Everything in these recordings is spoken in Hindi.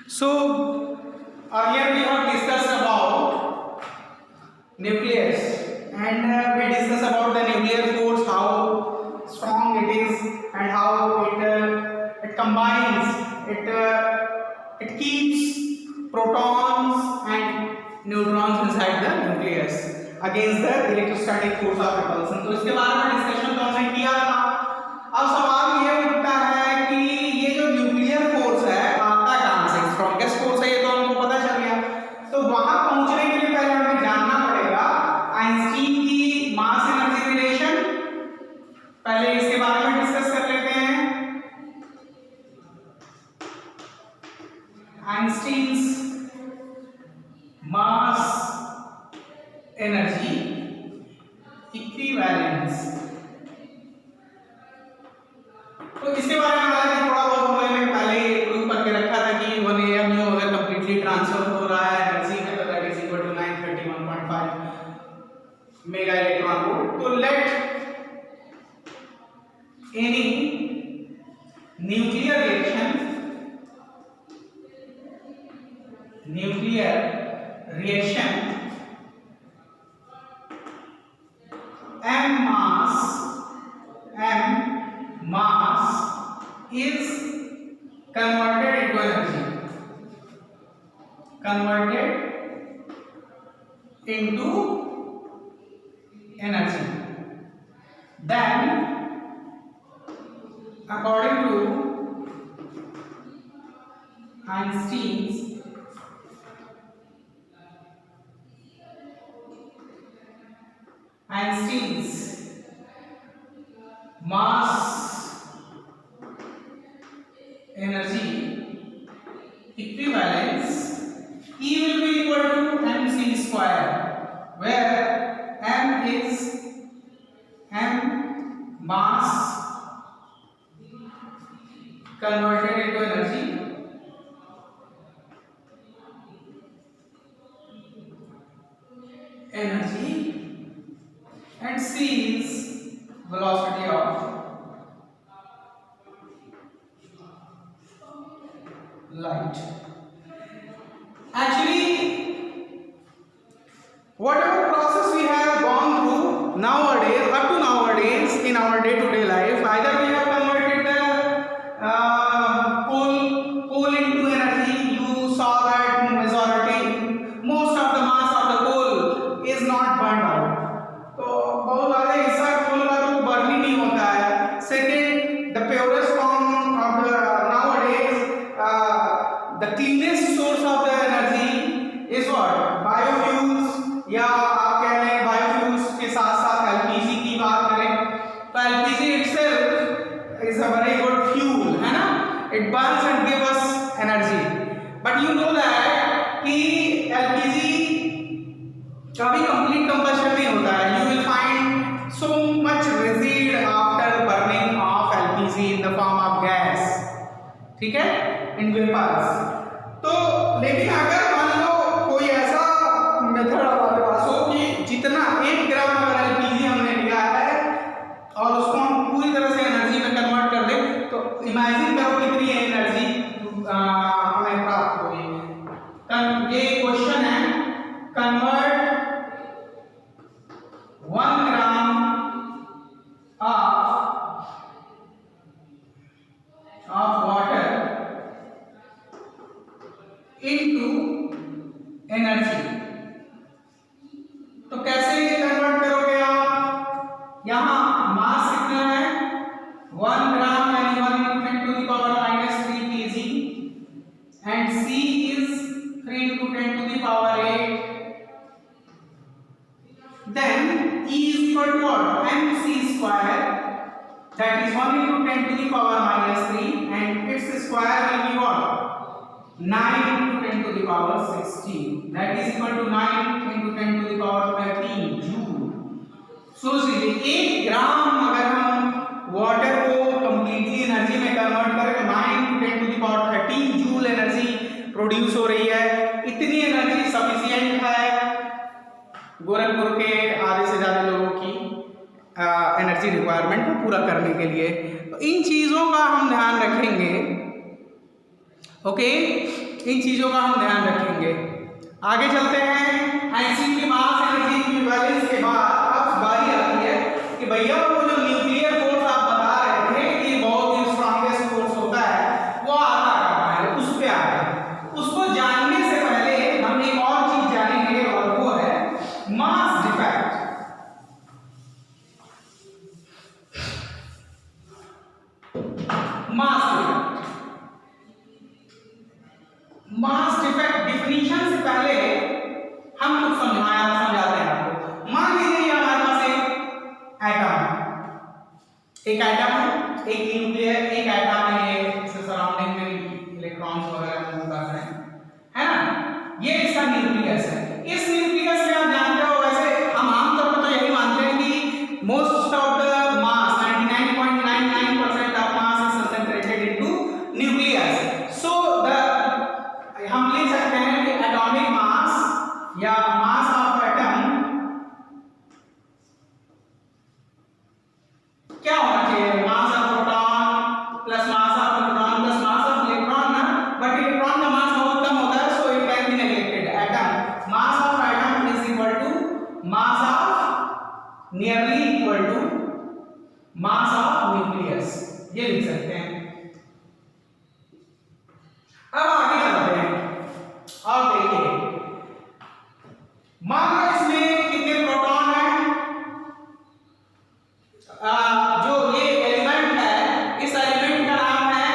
So earlier we have discussed about nucleus and we discussed about the nuclear force, how strong it is and how it combines, it keeps protons and neutrons inside the nucleus against the electrostatic force of repulsion. तो इसके बारे में डिस्कशन तो हमने किया था। अब सवाल ये उठता है कि ये जो न्यूक्लियर फोर्स है आता कहाँ से, स्ट्रॉन्गेस्ट फोर्स है ये तो हमको पता चल गया। तो वहां पहुंचने के लिए पहले हमें जानना पड़ेगा आइंस्टीन की मास एनर्जी रिलेशन। पहले इसके बारे में डिस्कस कर लेते हैं। Einstein's mass energy equivalence. तो इसके बारे में थोड़ा बहुत मैंने पहले प्रूव करके रखा था कि 1 AMU अगर कंप्लीटली ट्रांसफर हो रहा है एनर्जी में तो that is equal to 931.5 mega electron volt. तो let any nuclear reaction M mass is converted into energy, then according to Einstein's mass energy equivalence, E will be equal to mc square, where m is mass converted into energy, and c is velocity of light. Actually, whatever process we have gone through nowadays, up to nowadays in our day-to-day life, either we have converted the coal into energy. You saw that majority, most of the mass of the coal is not burned out. तो बहुत ज़्यादा हिस्सा कोल का तो बर्न ही नहीं होता है। Second, the purest form of the nowadays, the cleanest source of the energy is what? Biofuels, या आप कह रहे हैं बायोफ्यूल्स के साथ साथ एलपीजी की बात करें तो LPG itself is a very good fuel, है ना? It burns and gives us energy. But you know that कि एलपीजी कभी कंप्लीट कंबशन नहीं होता है। You will find so much residue after burning of LPG in the form of gas, ठीक है, in vapors। तो लेकिन अगर मान लो कोई ऐसा मेथड हमारे पास हो कि जितना 1 ग्राम अगर एलपीजी हमने लिया है और उसको हम पूरी तरह से एनर्जी में कन्वर्ट कर दें तो इमेजिन करो कितनी एनर्जी हमें प्राप्त होगी। ये क्वेश्चन है, convert 1 gram of water into energy। तो कैसे ये कन्वर्ट करोगे आप? यहाँ मास कितना है? 1 ग्राम यानी 1 into 10 to the power minus 3 kg and C is 3 into 10 to the power 8। Then E is equal to what? mc square, that is 1 into 10 to the power minus 3 and its square will be what? 9 into 10 to the power 16, that is equal to 9 into 10 to the power 13 joule। So 1 ग्राम अगर हम वाटर को कंप्लीटली एनर्जी में कन्वर्ट करें तो 9 into 10 to the power 13 joule energy produce हो रही है। इतनी एनर्जी सफिशिएंट है गोरखपुर के आधे से ज़्यादा लोगों की एनर्जी रिक्वायरमेंट को पूरा करने के लिए। तो इन चीज़ों का हम ध्यान रखेंगे। ओके, इन चीजों का हम ध्यान रखेंगे। आगे चलते हैं। आइंस्टीन की मास एनर्जी इक्विवेलेंस के बाद अब बारी आती है कि भैया वो जो न्यूक्लियर फोर्स आप बता रहे थे कि बहुत ही स्ट्रॉन्गेस्ट फोर्स होता है, वो आता कहाँ है, उस पे आते हैं। उसको जानने से पहले हम एक और चीज जानेंगे और वो है मास डिफेक्ट। मास डिफेक्ट डिफिनीशन से पहले हम कुछ समझाते हैं आपको। मान लीजिए हमारे पास एक एटम है, एक न्यूक्लियर, एक एटम है, इसके सराउंडिंग में इलेक्ट्रॉन्स वगैरह मूव कर रहे हैं, है ना। ये इसका न्यूक्लियस है। इस न्यूक्लियस में आप जानते हो, वैसे हम आमतौर पर तो यही मानते हैं कि most of the mass 99.99% of mass is concentrated into nucleus. So हम लिख सकते हैं कि एटॉमिक मास या मास ऑफ एटम क्या होना चाहिए, mass of proton plus mass of neutron plus mass of electron ना, बट इलेक्ट्रॉन का मास बहुत कम होता है, so it can be neglected. Atom mass of atom is equal to mass of nearly equal to mass of nucleus, ये लिख सकते हैं। अब आगे चलते हैं और देखिए, मान लो इसमें कितने प्रोटॉन हैं। जो ये एलिमेंट है, इस एलिमेंट का नाम है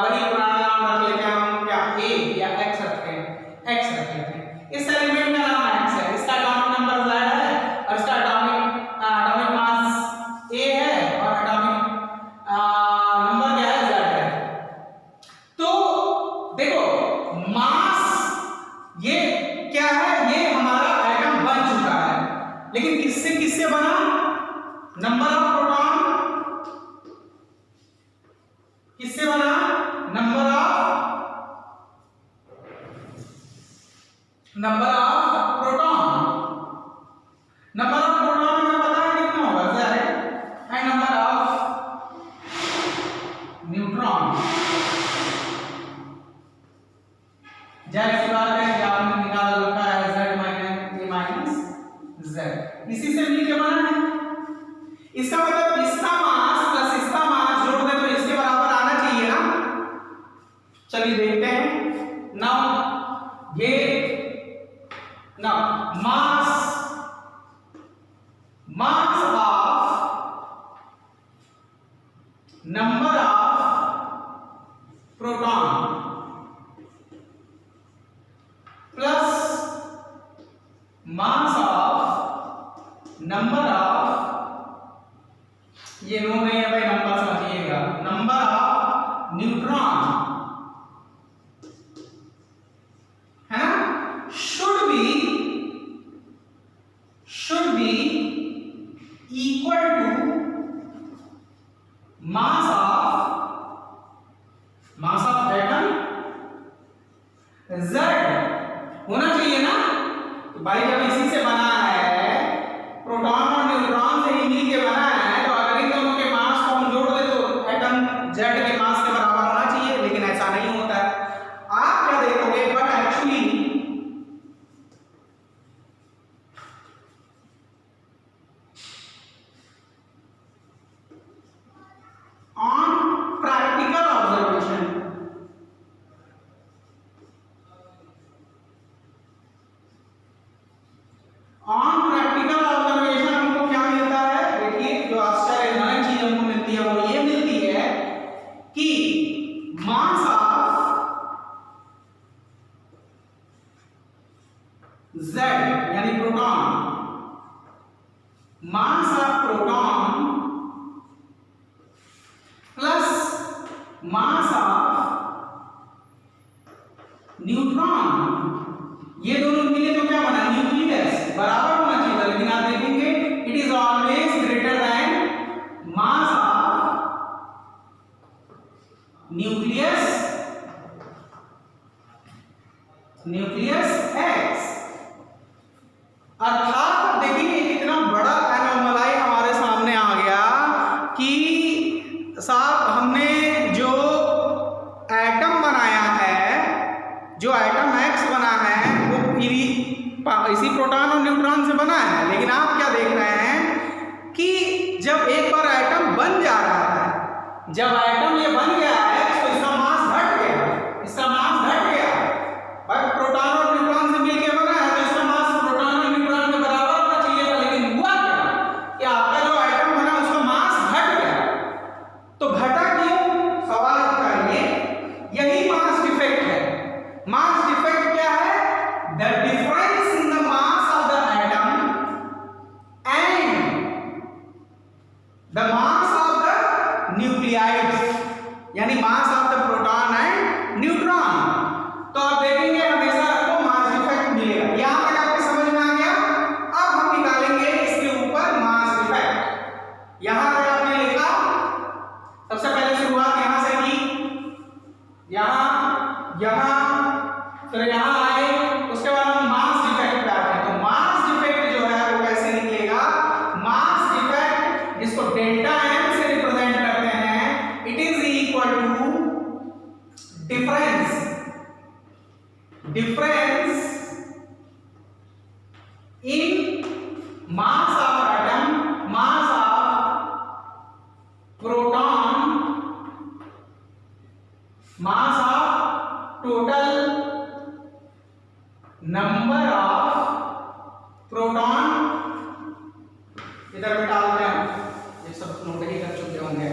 वही पुराना नाम रख लेते हैं हम, क्या ए या एक्स रखते हैं, एक्स रख लेते हैं। इस एलिमेंट का नाम एक्स है, इसका एटॉमिक नंबर z है और इसका एटॉमिक मास ए है और एटॉमिक नंबर क्या है, z है। तो देखो मास ये क्या है, ये हमारा एटम बन चुका है, लेकिन किससे किससे बना, नंबर ऑफ प्रोटॉन किससे बना, number of proton. Number of proton हमें पता है कितना होगा, z, and number of neutron, जाहिर सी बात है कि आपने निकाल रखा है z माइनस z, इसी से मिलके बना है। इसका मतलब इसका मास प्लस इसका मास जोड़ दे तो इसके बराबर आना चाहिए ना। चलिए देखते हैं। नाउ ये mass of number of proton plus mass of number of, ये नो नहीं है भाई, नंबर समझिएगा, नंबर ऑफ न्यूट्रॉन, है ना, should be equal to mass of atom z होना चाहिए ना। तो भाई जब इसी से बना है, प्रोटॉन और न्यूट्रॉन से ही मिल के बना है, तो अगर इन दोनों के मास को हम जोड़ दे तो एटम z के मास के बराबर होना चाहिए, लेकिन ऐसा नहीं होता है। आप क्या देखोगे, but actually on practical observation, हमको क्या मिलता है, देखिए जो आश्चर्यजनक चीज हमको मिलती है वो ये मिलती है कि मास ऑफ z यानी proton, mass of proton plus mass of neutron, ये दोनों मिले तो क्या बना, न्यूक्लियस, बराबर होना चाहिए था, लेकिन आप देखेंगे it is always greater then mass of nucleus x। अर्थात देखिए इतना बड़ा एनोमली हमारे सामने आ गया कि साहब हमने जो एटम बनाया है जब एटम ये बन गया है तो इसका मास घट गया, इसका मास घट गया। भाई प्रोटॉन और न्यूट्रॉन से मिलकर बना है तो इसका मास प्रोटॉन और न्यूट्रॉन के बराबर होना चाहिए था, लेकिन हुआ क्या कि आपका जो एटम बना उसका मास घट गया। तो घटा क्यों, सवाल का यही मास डिफेक्ट है। मास डिफेक्ट क्या है? The difference in the mass of the atom and the mass of the nuclides, यानी mass of the proton and neutron. तो आप देखेंगे हमेशा आपको मास डिफेक्ट मिलेगा। यहां तक आपको समझ में आ गया। अब हम निकालेंगे इसके ऊपर मास डिफेक्ट। यहां तक आपने लिखा, सबसे पहले शुरुआत यहां से की, यहां फिर यहां आए, उसके बाद हम मास डिफेक्ट पे आते हैं। तो मास डिफेक्ट जो है वो कैसे निकलेगा? मास डिफेक्ट जिसको डेल्टा एम से रिप्रेजेंट करते हैं, it is equal to difference in mass of atom, mass of proton, mass of total number of proton. इधर पे डालते हैं, ये सब नोट ही कर चुके होंगे।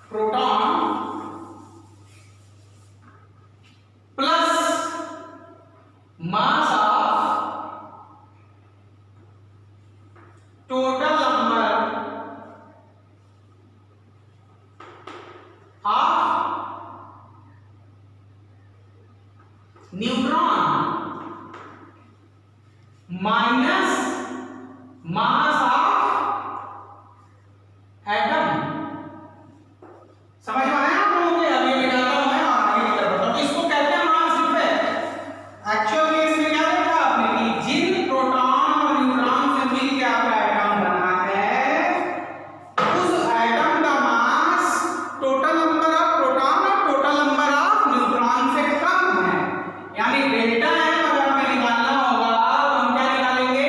Proton plus mass of total number of neutron minus mass of atom. समझ में आया आप लोगों को? अभी मैं जाता हूं मैं और आगे की तरफ। तो इसको कहते हैं मास डिफेक्ट। एक्चुअल केस में क्या देखा आपने कि जिन प्रोटॉन और न्यूट्रॉन से मिलकर आपका एटम बना है, उस एटम का mass total number of proton और टोटल नंबर ऑफ न्यूट्रॉन से कम है। यानी डेल्टा एम अगर हमें निकालना होगा तो हम क्या निकालेंगे?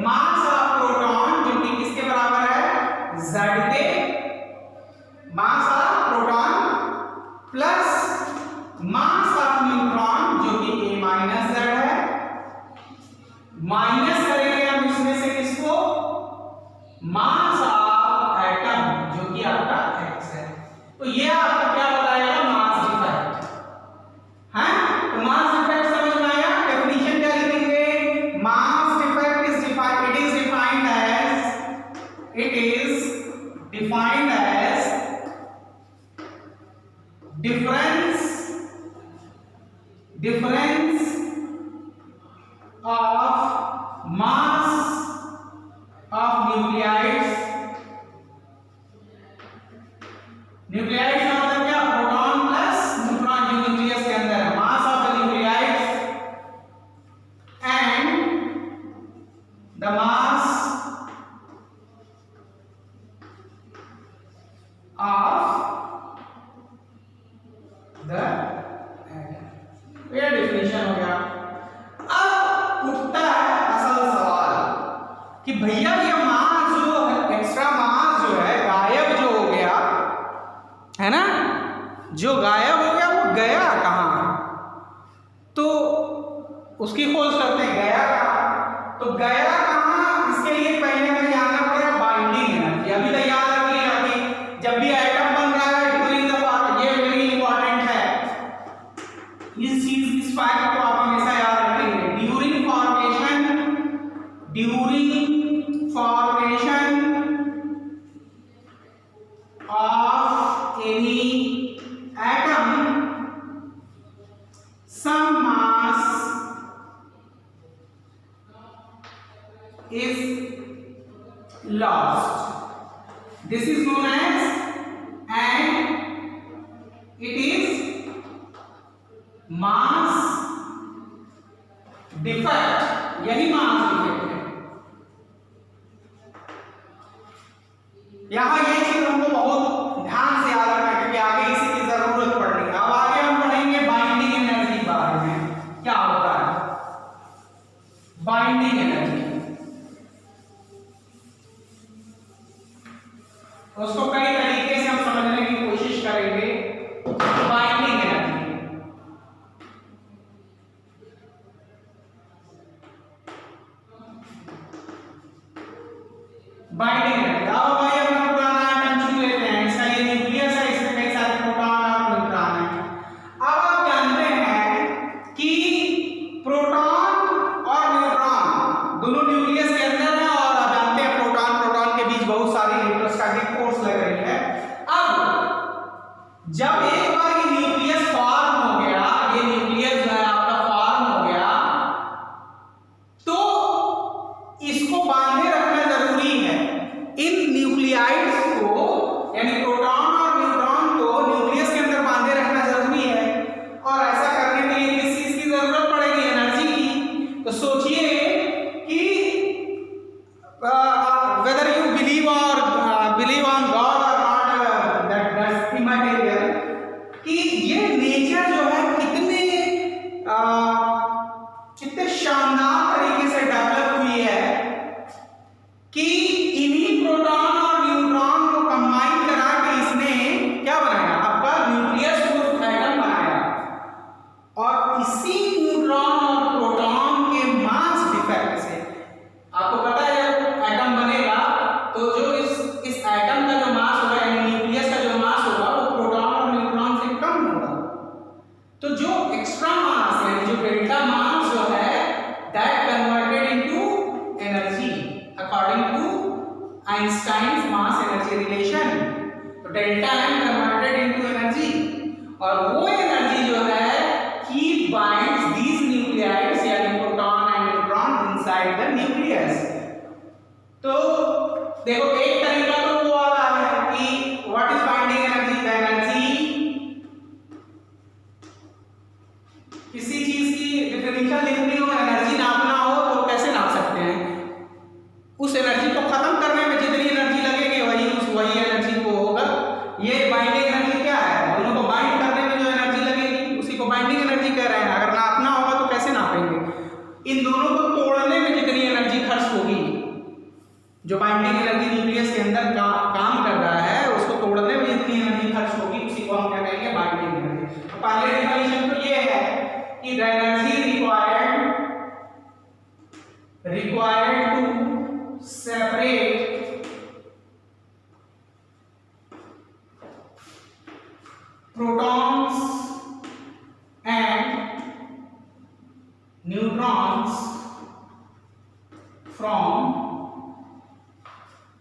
मास ऑफ प्रोटॉन जो कि किसके बराबर है? Z के। मास of proton plus mass of neutron जो कि A माइनस Z है। माइनस करेंगे हम इसमें से किसको? मास ऑफ एटम जो कि आपका X है। तो ये आपको क्या बताएगा? मास डिफेक्ट है। तो मास डिफेक्ट समझ में आया? डेफिनेशन क्या लिखेंगे? Mass defect is defined, it is defined as difference of mass of nuclides का मतलब क्या? प्रोटॉन प्लस न्यूट्रॉन जो न्यूक्लियस के अंदर है। Mass of the nuclides and the mass of the atom. ये डेफिनेशन हो गया। अब उठता है असल सवाल कि भैया ये मास जो है, एक्स्ट्रा मास जो है गायब जो हो गया है ना, जो गायब हो गया वो गया कहाँ? तो उसकी खोज करते हैं, गया कहाँ? तो गया कहाँ, इसके लिए पहले हमें जानना पड़ेगा बाइंडिंग एनर्जी। अभी तैयार रखिएगा कि जब भी एटम बन रहा है ड्यूरिंग द फॉर्मेशन, ये वेरी इंपॉर्टेंट है, इस फैक्ट को आप हमेशा याद रखेंगे। During formation of any atom, some mass is lost. This is known as, and it is mass defect. यही मास डिफेक्ट है। यहाँ ये चीज हमको बहुत ध्यान से याद रखना है क्योंकि आगे इसी की जरूरत पड़नी है। अब आगे हम पढ़ेंगे बाइंडिंग एनर्जी के बारे में, क्या होता है बाइंडिंग एनर्जी। उसको कई तरीके से जब एक बार ये न्यूक्लियस फॉर्म हो गया, ये न्यूक्लियस जो है आपका फॉर्म हो गया, तो इसको बांधे रखना जरूरी है। इन न्यूक्लियाइड्स को यानी प्रोटॉन और न्यूट्रॉन को न्यूक्लियस के अंदर बांधे रखना जरूरी है। और ऐसा करने के लिए किस चीज की जरूरत पड़ेगी? एनर्जी की। तो सोचिए कि whether you believe on God or not, that's immaterial, कि ये नेचर जो है कितने शानदार तरीके से डेवलप हुई है कि इन्हीं प्रोटॉन और न्यूट्रॉन को कंबाइन करा के इसने क्या बनाया? आपका न्यूक्लियस प्रूफ एटम बनाया। और इसी न्यूट्रॉन और प्रोटॉन के मास डिफेक्ट से, आपको पता है जब एटम बनेगा तो जो इस एटम का जो मास होगा यानी न्यूक्लियस का जो मास होगा वो प्रोटॉन और न्यूट्रॉन से कम होगा। तो जो एक्स्ट्रा मास यानी जो डेल्टा मास जो है that converted into energy according to Einstein's mass energy relation. तो delta M converted into energy, और वो एनर्जी जो है ही बाइंड्स दीज न्यूक्लियाइड्स यानी proton and neutron inside the nucleus. तो देखो एक तरीका तो वो वाला है कि what is binding energy? The energy, किसी चीज की डिफिनेशन लिखनी हो, एनर्जी नापना हो तो कैसे नाप सकते हैं? उस एनर्जी को खत्म करने में जितनी एनर्जी लगेगी वही एनर्जी को होगा। ये बाइंडिंग एनर्जी क्या है? दोनों को बाइंड करने में जो एनर्जी लगेगी उसी को बाइंडिंग एनर्जी कह रहे हैं। अगर नापना होगा तो कैसे नापेंगे? इन दोनों को तोड़ने में जितनी एनर्जी खर्च होगी, जो बाइंडिंग एनर्जी न्यूक्लियस के अंदर काम कर रहा है उसको तोड़ने में जितनी एनर्जी खर्च होगी उसी को हम क्या कहेंगे? Binding energy. तो पहले डेफिनेशन तो ये है कि the energy required to separate protons and neutrons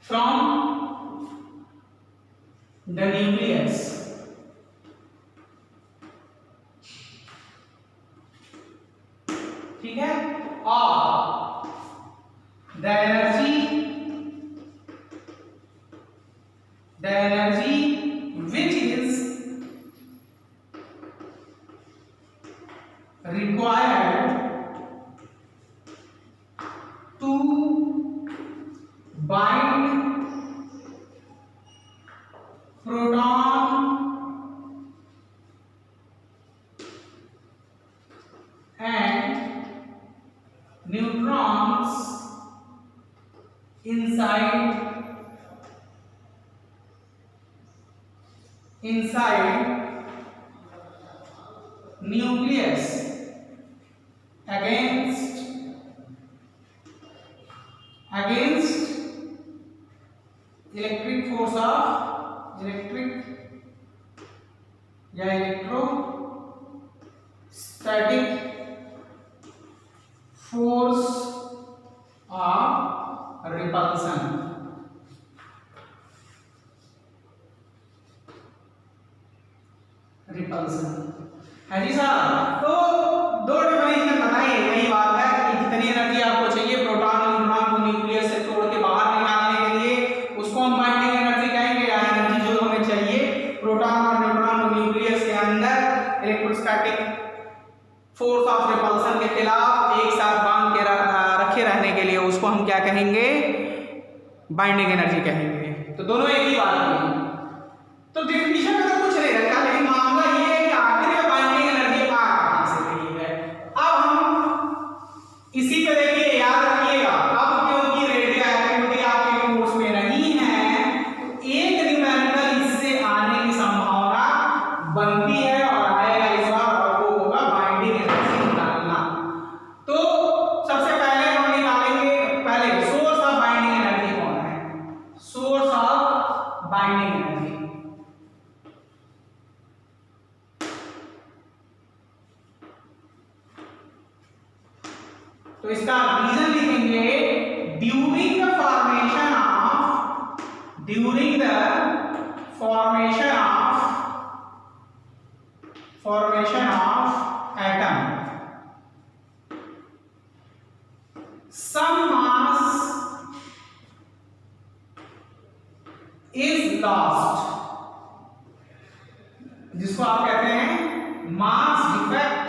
from the nucleus. ठीक है? और the energy which is required to bind proton and neutrons inside nucleus against electric force of electrostatic force of repulsion। है जी साहब। तो दो डेफिनेशन बताइए, वही बात है कि जितनी एनर्जी आपको चाहिए प्रोटॉन न्यूट्रॉन को न्यूक्लियस से तोड़ के बाहर निकालने के लिए उसको हम बाइंडिंग एनर्जी कहेंगे। या एनर्जी जो हमें चाहिए प्रोटॉन और न्यूट्रॉन को न्यूक्लियस के अंदर इलेक्ट्रोस्टैटिक फोर्स ऑफ रिपल्सन के खिलाफ एक साथ बांध के रखे रहने के लिए उसको हम क्या कहेंगे? बाइंडिंग एनर्जी कहेंगे। तो दोनों एक ही बात है। तो डेफिनेशन में तो कुछ नहीं रखा, लेकिन मामला ये है कि आखिर में बाइंडिंग एनर्जी कहां से रही है। अब हम इसी पे देखिए, याद रखिएगा, अब क्योंकि रेडियो एक्टिविटी आपके कोर्स में नहीं है तो एक न्यूमेरिकल इससे आने की संभावना बनती है और आएगा इस बार, और वो होगा बाइंडिंग एनर्जी निकालना। तो सबसे पहले हम निकालेंगे पहले सोर्स ऑफ बाइंडिंग एनर्जी कौन है? सोर्स ऑफ बाइंडिंग एनर्जी तो इसका रीजन लिखेंगे during the formation of formation of atom, some mass is lost, जिसको आप कहते हैं मास डिफेक्ट,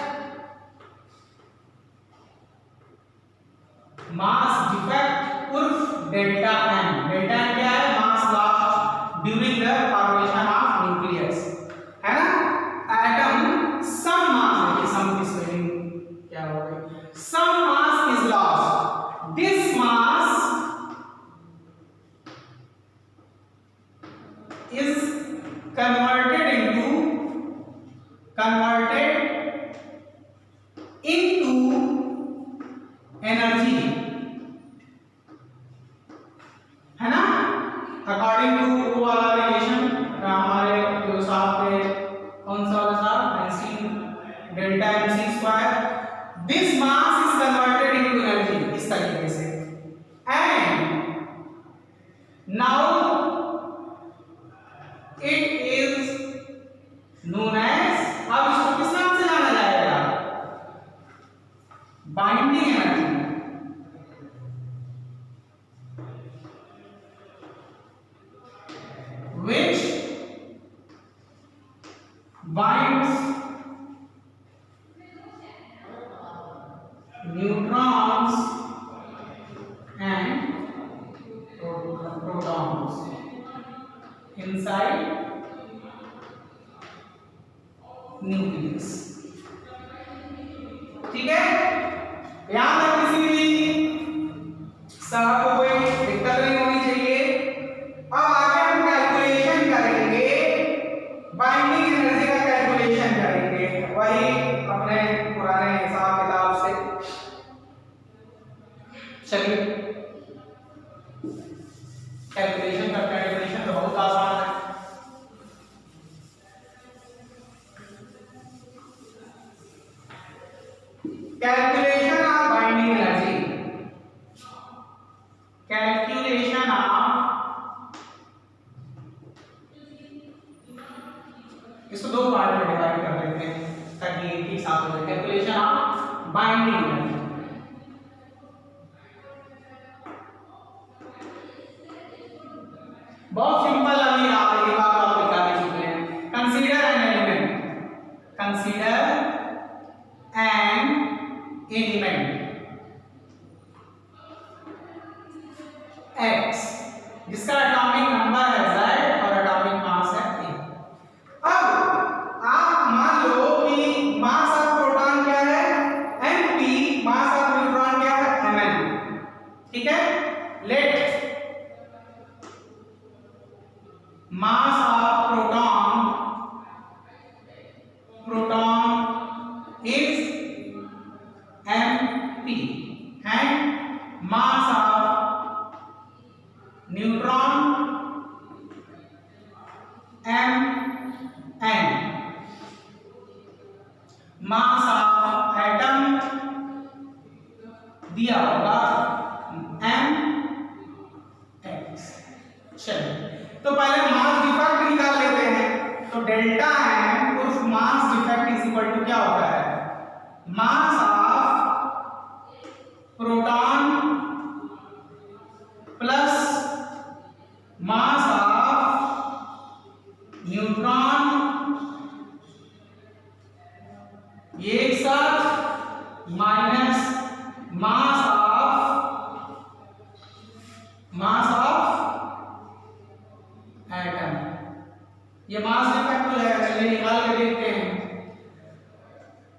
मास डिफेक्ट उर्फ डेल्टा एम। डेल्टा एम क्या है? Mass lost during the formation of nucleus, है ना। एटम सम मास, ये सम की स्पेलिंग क्या हो गई? Some mass is lost, this mass is converted into energy, है ना। अकॉर्डिंग टू वो वाला रिलेशन हमारे जो साहब थे, कौन सा वाला साहब? mc delta mc square, this mass is converted into energy, इस तरीके से। And now it is known as, अब इसको किस नाम से जाना जाएगा? Binding energy, which binds neutrons and protons inside nucleus. ठीक है, यहां तक किसी भी साहब को कोई दिक्कत नहीं होनी चाहिए। अब आगे हम कैलकुलेशन करेंगे, बाइंडिंग एनर्जी का कैलकुलेशन करेंगे, वही अपने पुराने हिसाब किताब से। चलिए कैलकुलेशन का, कैलकुलेशन तो बहुत आसान है। Calculation of binding energy, calculation of, इसको दो पार्ट में डिवाइड कर देते हैं ताकि एक ही साथ हो जाए। कैलकुलेशन ऑफ बाइंडिंग एनर्जी, बहुत सिंपल, अभी आप एक बात आप बता चुके हैं। Consider an element, consider an element X जिसका एटॉमिक नंबर है Z और एटॉमिक मास है A। अब आप मान लो कि मास ऑफ प्रोटॉन क्या है? Mp, मास ऑफ न्यूट्रॉन क्या है? Mn। ठीक है, let mass of proton is Mp and mass of neutron Mn, mass of atom दिया होगा mx। चलिए तो पहले मास डिफेक्ट निकाल लेते हैं। तो डेल्टा एम उर्फ mass defect is equal to क्या होता है? Mass of proton plus mass of neutron, ये एक साथ माइनस मास ऑफ एटम, ये मास डिफेक्ट हो जाएगा। चलिए निकाल के देखते हैं।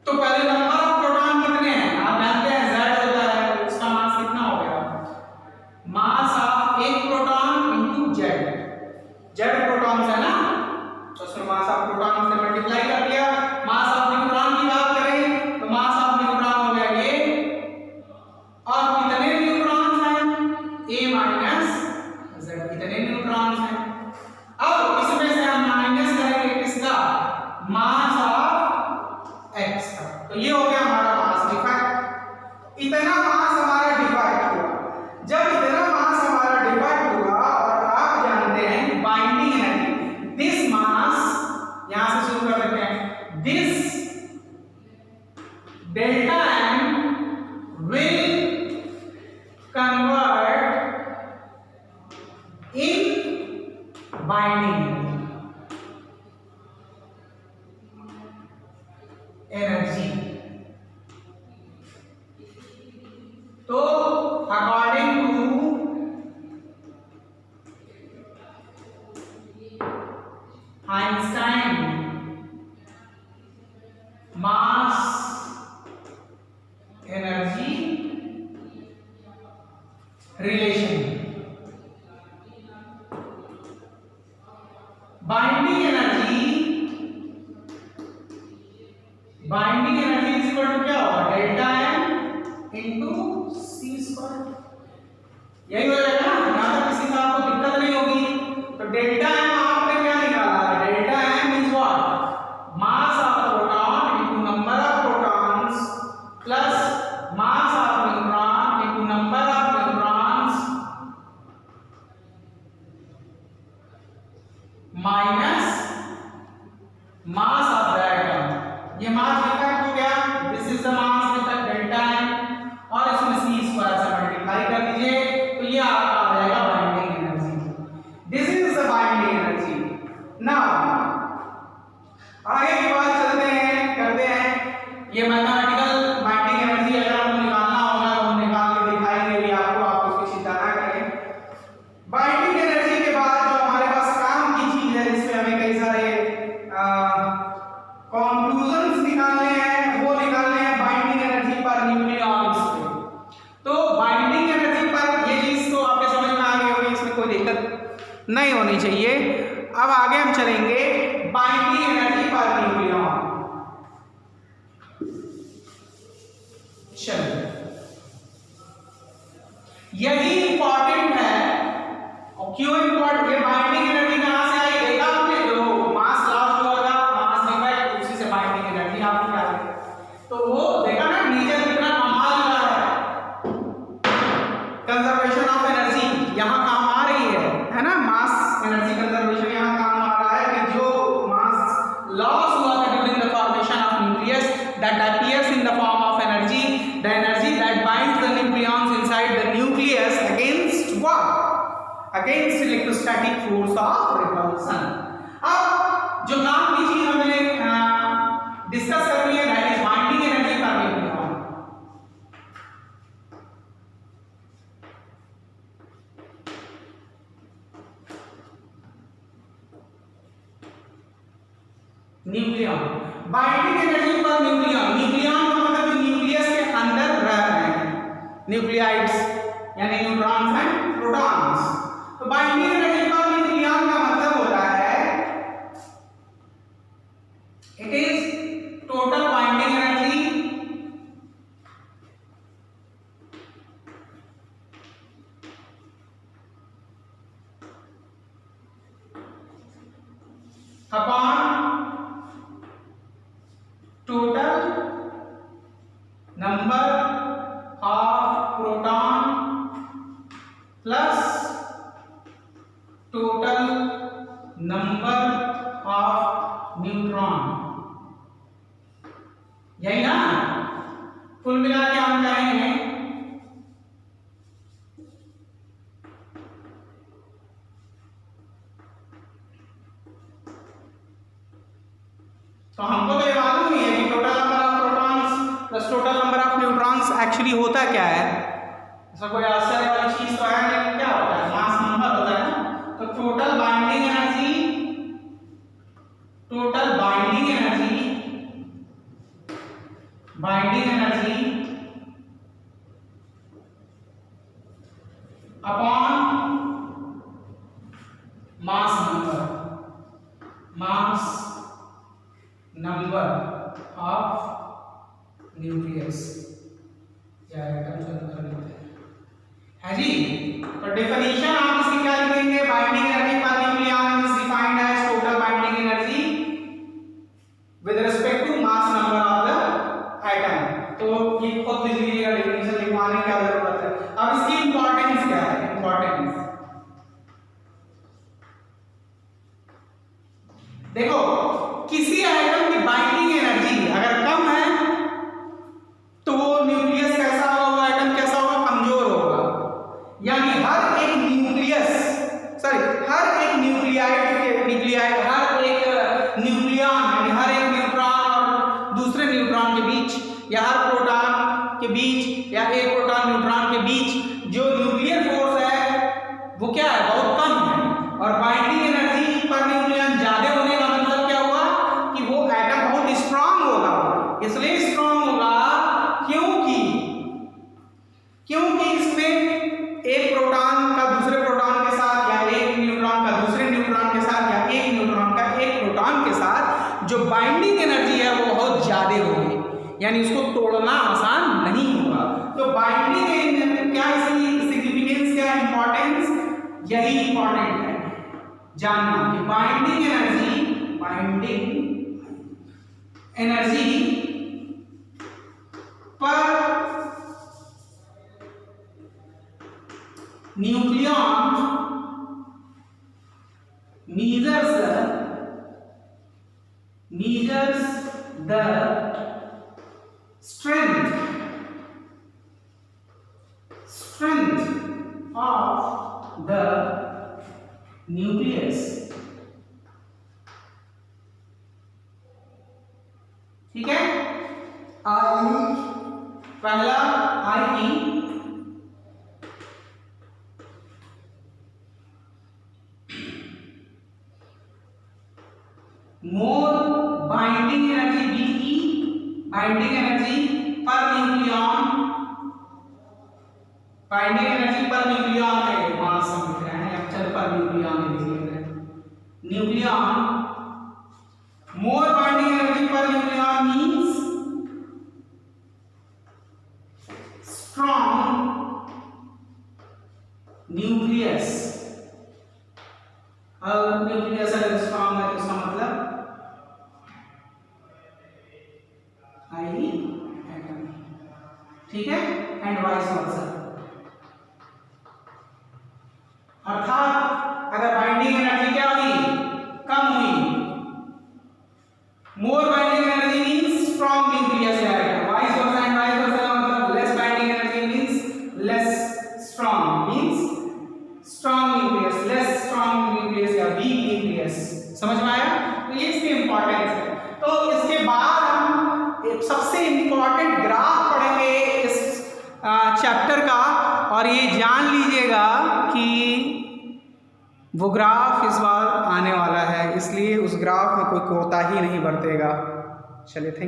तो पहले नंबर ऑफ प्रोटॉन कितने हैं? आप जानते हैं Z होता है, तो उसका मास कितना हो गया? मास ऑफ एक प्रोटॉन इनटू Z प्रोटॉन है ना, तो उसमें मास ऑफ प्रोटॉन से मल्टीप्लाई कर दिया। मास ऑफ न्यूट्रॉन की बात करें तो मास ऑफ न्यूट्रॉन हो गया ये, और कितने न्यूट्रॉन्स हैं? A माइनस Z, कितने न्यूट्रॉन्स हैं? अब इसमें से हम माइनस करेंगे किसका? मास ऑफ X का। तो ये हो गया हमारा मास डिफेक्ट। इतना मास हमारा डिफेक्ट हुआ। जब इतना मास हमारा डिफेक्ट हुआ, और आप जानते हैं बाइंडिंग एनर्जी, दिस मास, यहां से शुरू कर देते हैं, दिस एनर्जी। तो according to Einstein mass energy relation, binding energy is equal to क्या होगा, delta M into C square. यही हो जाएगा ना, यहां तक किसी का आपको दिक्कत नहीं होगी। तो डेल्टा एम आपने क्या निकाला है, delta M is what, mass of proton into number of protons plus mass of neutron into number of neutrons minus mass of the atom. ये मास डिफेक्ट हो गया, this is the mass defect delta M और इसमें सी स्क्वायर से मल्टीप्लाई कर दीजिए तो ये आपका आ जाएगा binding energy. This is the binding energy. Now आगे की बात चलते हैं, करते हैं ये मैथमेटिकल बाइंडिंग एनर्जी अगर आपको निकालना होगा तो हम निकाल के दिखाएंगे भी आपको, आप उसकी चिंता ना करें। बाइंडिंग एनर्जी के बाद जो हमारे पास काम की चीज है जिसमें हमें कई सारे कंक्लूजन्स निकालने हैं, वो निकालने हैं बाइंडिंग एनर्जी पर न्यूक्लियॉन्स पे। तो बाइंडिंग एनर्जी पर ये चीज तो आपके समझ में आ गई होगी, इसमें कोई दिक्कत नहीं होनी चाहिए। अब आगे हम चलेंगे बाइंडिंग एनर्जी पर न्यूक्लियॉन। चलिए यही इंपॉर्टेंट है। और क्यों इंपॉर्टेंट, ये बाइंडिंग एनर्जी कहां से आई, देखा आपने, जो मास लॉस हुआ था, मास डिफेक्ट, उसी से बाइंडिंग एनर्जी आपको आ गई। तो वो देखा ना नेचर कितना कमाल का है, कंजर्वेशन ऑफ एनर्जी यहां काम आ रही है ना, मास एनर्जी कंजर्वेशन यहां काम आ रहा है कि जो मास लॉस हुआ था during the formation of nucleus that appears in the form of energy, the energy that binds the nucleons inside the nucleus against what, against electrostatic force of repulsion. अब जो काम की चीज हमने डिस्कस करनी है that is binding energy per nucleon. Nucleon, binding energy per nucleon. Nucleon का मतलब जो न्यूक्लियस के अंदर रह रहे हैं, न्यूक्लियाइड्स यानी न्यूट्रॉन्स एंड प्रोटॉन्स। तो बाइंडिंग एनर्जी पर न्यूक्लियॉन का मतलब होता है it is total binding energy upon total number of proton plus total number of neutron. यही ना, कुल मिला के हम कहेंगे तो हमको तो ये मालूम ही है कि total number of protons plus total number of neutrons actually होता क्या है, ऐसा कोई आश्चर्य वाली चीज तो है नहीं, क्या होता है, मास नंबर होता है ना। तो total binding energy upon mass number of nucleus या एटम से कर लेते हैं, है जी। तो डेफिनेशन आप इसकी क्या लिखेंगे, binding energy per nucleon is defined as total binding energy with respect to mass number of the atom. तो ये खुद लिख लीजिएगा, डेफिनेशन लिखवाने की क्या जरूरत है। अब इसकी इंपॉर्टेंस क्या है, इंपॉर्टेंस देखो, किसी एटम की बाइंडिंग एनर्जी अगर कम है तो वो न्यूक्लियस कैसा होगा, एटम कैसा होगा, कमजोर होगा। यानी हर एक न्यूक्लियस या हर प्रोटॉन के बीच या एक प्रोटॉन न्यूट्रॉन के बीच जो न्यूक्लियर फोर्स है वो क्या है, बहुत कम है। और बाइंडिंग एनर्जी पर न्यूक्लियन ज्यादा होने का मतलब क्या हुआ कि वो एटम बहुत स्ट्रांग होगा। इसलिए स्ट्रांग होगा क्योंकि इसमें एक प्रोटॉन का दूसरे प्रोटॉन के साथ या एक न्यूट्रॉन का दूसरे न्यूट्रॉन के साथ या एक न्यूट्रॉन का एक प्रोटॉन के साथ जो बाइंडिंग एनर्जी है वो बहुत ज्यादा होगी, यानी उसको तोड़ना आसान नहीं होगा। तो बाइंडिंग क्या, इसकी सिग्निफिकेंस क्या, इंपॉर्टेंस, यही इंपॉर्टेंट है जानना कि binding energy per nucleon measures the strength of the nucleus। ठीक है, पहला आई more binding energy, BE binding energy per nucleon, binding energy per nucleon है, मास हम लिख रहे हैं, अक्षर पर न्यूक्लियन लिख रहे हैं, nucleon more binding energy per nucleon means strong nucleus. अब न्यूक्लियस अगर स्ट्रॉन्ग है तो इसका मतलब आई एटम, ठीक है, एंड वाइस वर्सा। अर्थात अगर बाइंडिंग एनर्जी क्या हुई, कम हुई, more binding energy means strong nucleus direct, vice versa and vice versa मतलब less binding energy means less strong, means strong nucleus, less strong nucleus या वीक न्यूक्लियस। समझ में आया? तो ये इसकी इंपॉर्टेंस है। तो इसके बाद हम सबसे इंपॉर्टेंट ग्राफ पढ़ेंगे इस चैप्टर का, और ये जान लीजिएगा कि वो ग्राफ इस बार आने वाला है, इसलिए उस ग्राफ में कोई कोताही नहीं बरतेगा। चलिए, थैंक यू।